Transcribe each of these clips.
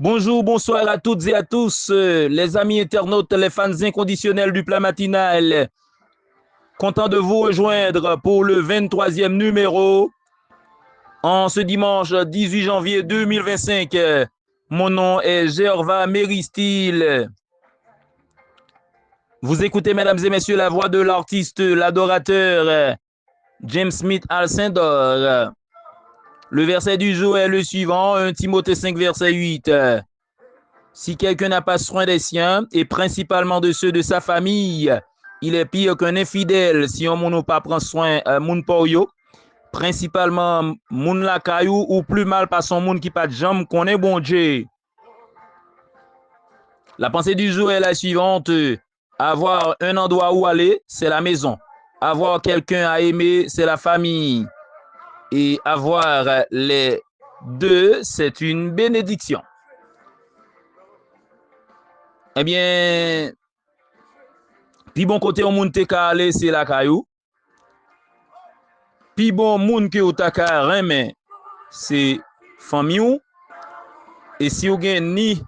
Bonjour, bonsoir à toutes et à tous, les amis internautes, les fans inconditionnels du plat matinal. Content de vous rejoindre pour le 23e numéro en ce dimanche 18 janvier 2025. Mon nom est Gerva Méristil. Vous écoutez, mesdames et messieurs, la voix de l'artiste, l'adorateur James Smith Alcindor. Le verset du jour est le suivant, 1 Timothée 5, verset 8. Si quelqu'un n'a pas soin des siens, et principalement de ceux de sa famille, il est pire qu'un infidèle si on ne pas prend soin moun pour yo, principalement moun la caillou ou plus mal par son moun qui pas de jambe connaît bon Dieu. La pensée du jour est la suivante. Avoir un endroit où aller, c'est la maison. Avoir quelqu'un à aimer, c'est la famille. Et avoir les deux, c'est une bénédiction. Eh bien, pi bon côté au moun te ka ale, c'est la caillou. Pi bon moun que ou ta ka reme, c'est famille ou. Et si ou gen ni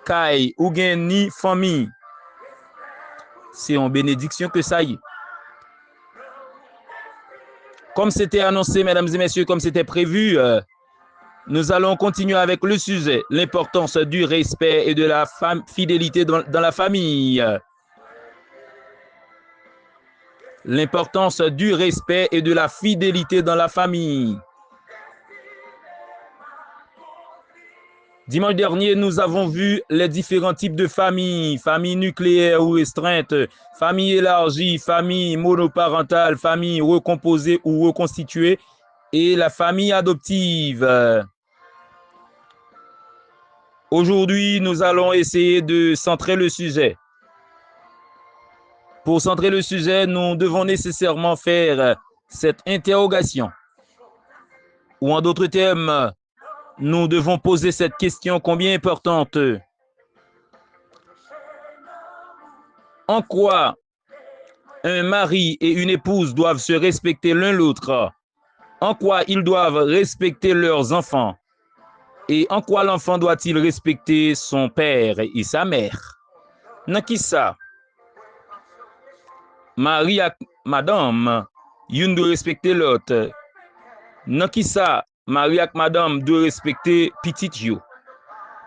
kay, ou gen ni famille, c'est en bénédiction que ça y est. Comme c'était annoncé, mesdames et messieurs, comme c'était prévu, nous allons continuer avec le sujet, l'importance du respect et de la fidélité dans la famille. L'importance du respect et de la fidélité dans la famille. Dimanche dernier, nous avons vu les différents types de familles, famille nucléaire ou restreinte, famille élargie, famille monoparentale, famille recomposée ou reconstituée et la famille adoptive. Aujourd'hui, nous allons essayer de centrer le sujet. Pour centrer le sujet, nous devons nécessairement faire cette interrogation. Ou en d'autres termes, nous devons poser cette question combien importante. En quoi un mari et une épouse doivent se respecter l'un l'autre? En quoi ils doivent respecter leurs enfants? Et en quoi l'enfant doit-il respecter son père et sa mère? Nan ki sa? Mari ak madame, yon doit respecter l'autre. Nan ki sa? Mari ak madame doit respecter petit yo.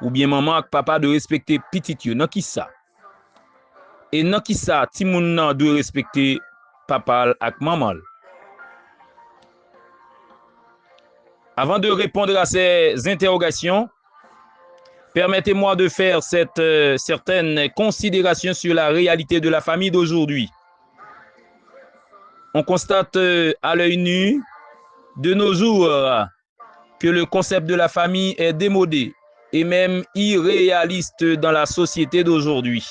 Ou bien maman ak papa doit respecter petit yo. Nan ki sa? Et nan ki sa, ti moun nan doit respecter papa ak maman. Avant de répondre à ces interrogations, permettez-moi de faire certaines considérations sur la réalité de la famille d'aujourd'hui. On constate à l'œil nu, de nos jours, que le concept de la famille est démodé et même irréaliste dans la société d'aujourd'hui.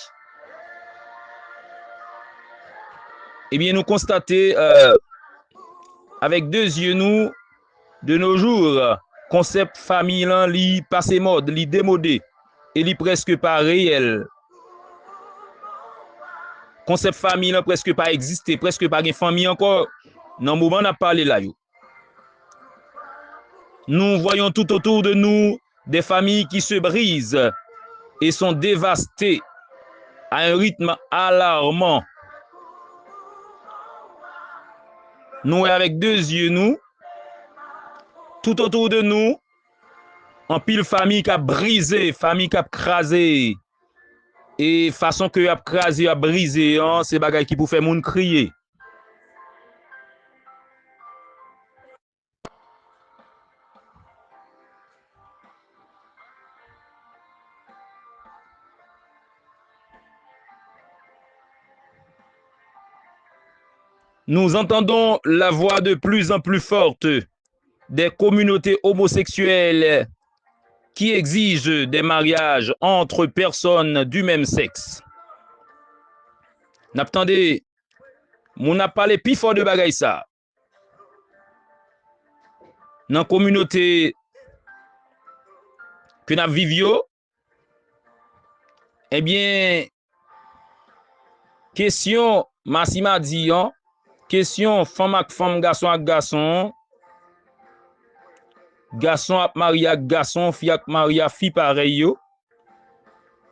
Eh bien, nous constatons avec deux yeux, nous, de nos jours, concept famille là, li passé mode, li démodé et li presque pas réel. Concept famille là presque pas existé, presque pas de famille encore. Dans le moment on a parlé là yo. Nous voyons tout autour de nous des familles qui se brisent et sont dévastées à un rythme alarmant. Nous avec deux yeux nous, tout autour de nous, en pile famille qui a brisé, famille qui a crasé. Et façon que a crasé, a brisé, hein, c'est bagay qui pour faire moun crier. Nous entendons la voix de plus en plus forte des communautés homosexuelles qui exigent des mariages entre personnes du même sexe. N'attendez, mon a parlé plus fort de bagay ça. Dans la communauté que nous vivons, eh bien, question, Massima dit, question femme ak femme, garçon ak garçon, garçon ap marié ak garçon, fille ap marié ak fille pareil yo.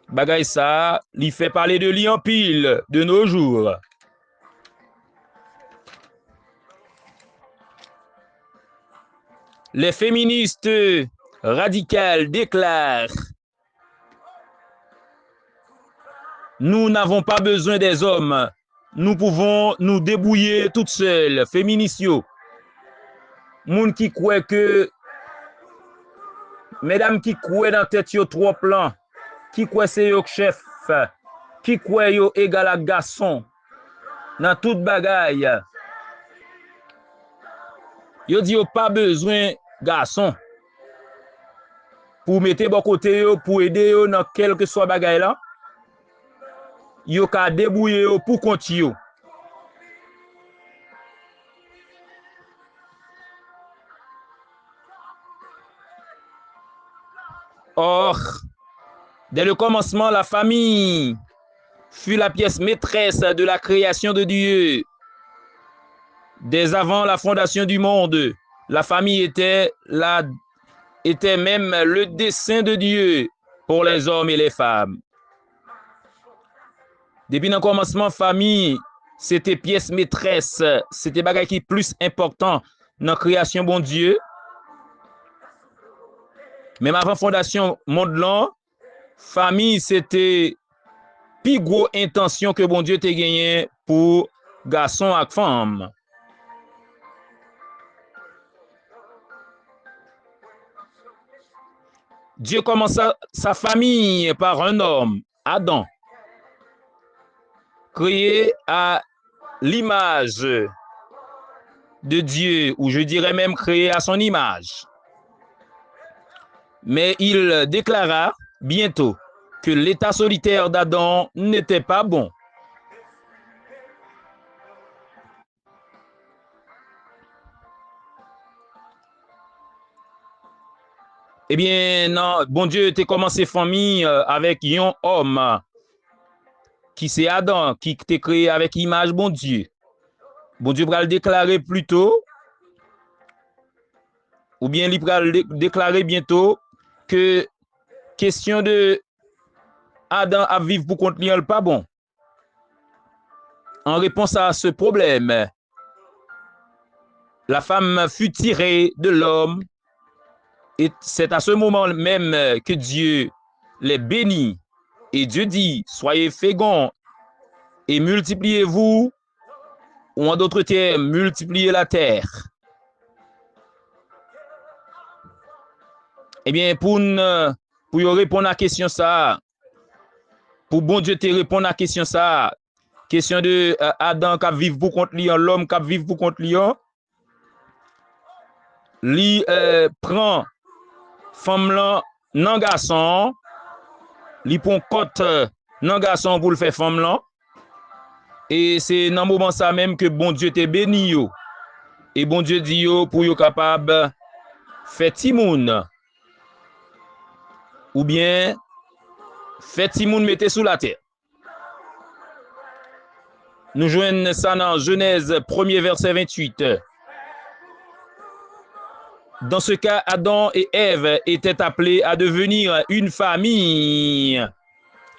Bagay ça, li fait parler de li en pile de nos jours. Les féministes radicales déclarent: nous n'avons pas besoin des hommes. Nous pouvons nous débrouiller toutes seules. Féministes yo. Moun qui croit que mesdames qui croient dans tête yo trois plans, qui croit c'est yo chef, qui croit yo égal à garçon dans toute bagaille. Yo dit yo pas besoin garçon pour mettre bon côté yo, pour aider yo dans quelque soit bagaille là. Yo ka débrouiller yo pour continuer. Or, dès le commencement, la famille fut la pièce maîtresse de la création de Dieu. Dès avant la fondation du monde, la famille était même le dessein de Dieu pour les hommes et les femmes. Depuis le commencement, famille, c'était pièce maîtresse, c'était bagay qui plus important dans la création bon Dieu. Même avant fondation monde là, famille c'était plus gros intention que bon Dieu t'a gagné pour garçon et femme. Dieu commença sa famille par un homme, Adam, créé à l'image de Dieu, ou je dirais même créé à son image. Mais il déclara bientôt que l'état solitaire d'Adam n'était pas bon. Eh bien, non, bon Dieu t'a commencé famille avec un homme qui c'est Adam, qui t'a créé avec image bon Dieu. Bon Dieu va le déclarer plus tôt, ou bien il va le déclarer bientôt que question de Adam à vivre pour compte lui pas bon. En réponse à ce problème, la femme fut tirée de l'homme et c'est à ce moment même que Dieu les bénit. Et Dieu dit, soyez féconds et multipliez-vous, ou en d'autres termes, multipliez la terre. Eh bien, pour répondre à la question ça, pour bon Dieu te répondre à la question ça, question de Adam qui vivre pour contre lui, l'homme qui vivre pour contre lui, prend femme là, non garçon, lui prend côte non garçon pour le faire femme là. Et c'est dans le moment ça même que bon Dieu te béni yo. Et bon Dieu dit yo pour yo capable faire timoun. Ou bien fait timoun mettez sous la terre. Nous joignons ça dans Genèse 1er verset 28. Dans ce cas, Adam et Ève étaient appelés à devenir une famille.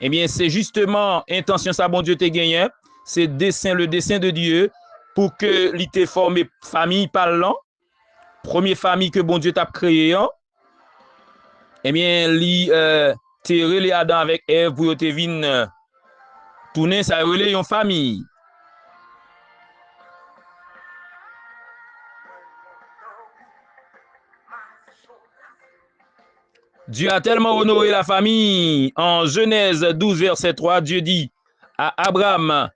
Eh bien, c'est justement intention ça bon Dieu te gagné, c'est le dessein de Dieu pour que l'ité formé famille parlant, première famille que bon Dieu t'a créé. Eh bien, li te relé Adam avec Ève pour te vin tourner ça relé une famille. Dieu a tellement honoré la famille. En Genèse 12, verset 3, Dieu dit à Abraham,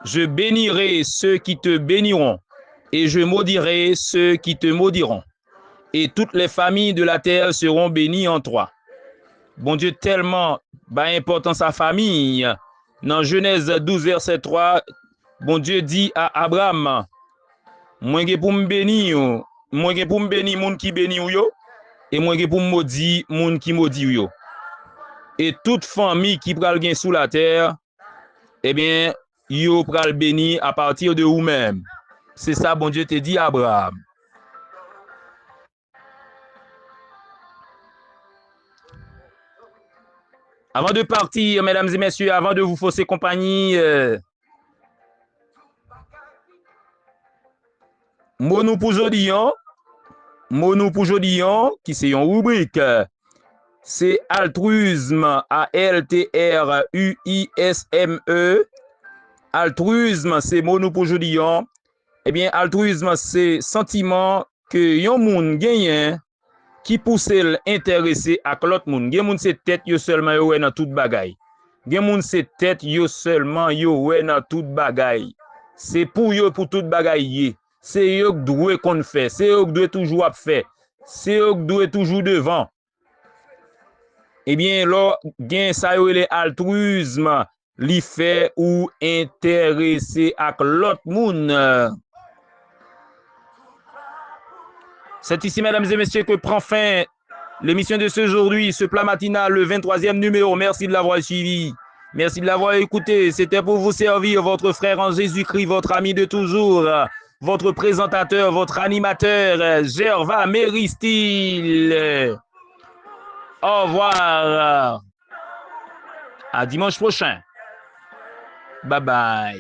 je bénirai ceux qui te béniront et je maudirai ceux qui te maudiront. Et toutes les familles de la terre seront bénies en toi. Bon Dieu tellement important sa famille. Dans Genèse 12, verset 3, bon Dieu dit à Abraham, moi pour me bénir, moi pour me bénir moun qui béni yo. Et moi pour maudit moun qui maudit yo. Et toute famille qui pral gen sous la terre, eh bien, yo pral béni à partir de vous-même. C'est ça bon Dieu te dit à Abraham. Avant de partir, mesdames et messieurs, avant de vous fausser compagnie, Monou pour jodi, qui c'est une rubrique, c'est altruisme, A-L-T-R-U-I-S-M-E. Altruisme, c'est Monou pour jodi. Eh bien, altruisme, c'est sentiment que yon moun genyen qui pousse l'intéressé à l'autre moun. Gen moun c'est tête yo seulement yo wè dans toute bagay. Gen moun c'est tête yo seulement yo wè dans toute bagay. C'est pour yo pour toute bagay yé. C'est yo qui doit qu'on fait, c'est yo qui doit toujours faire. C'est yo qui doit toujours devant. Eh bien, là, gen sa yo le altruisme, li fait ou intéressé à l'autre moun. C'est ici, mesdames et messieurs, que prend fin l'émission de ce aujourd'hui, ce plat matinal, le 23e numéro. Merci de l'avoir suivi. Merci de l'avoir écouté. C'était pour vous servir votre frère en Jésus-Christ, votre ami de toujours, votre présentateur, votre animateur, Gerva Méristil. Au revoir. À dimanche prochain. Bye bye.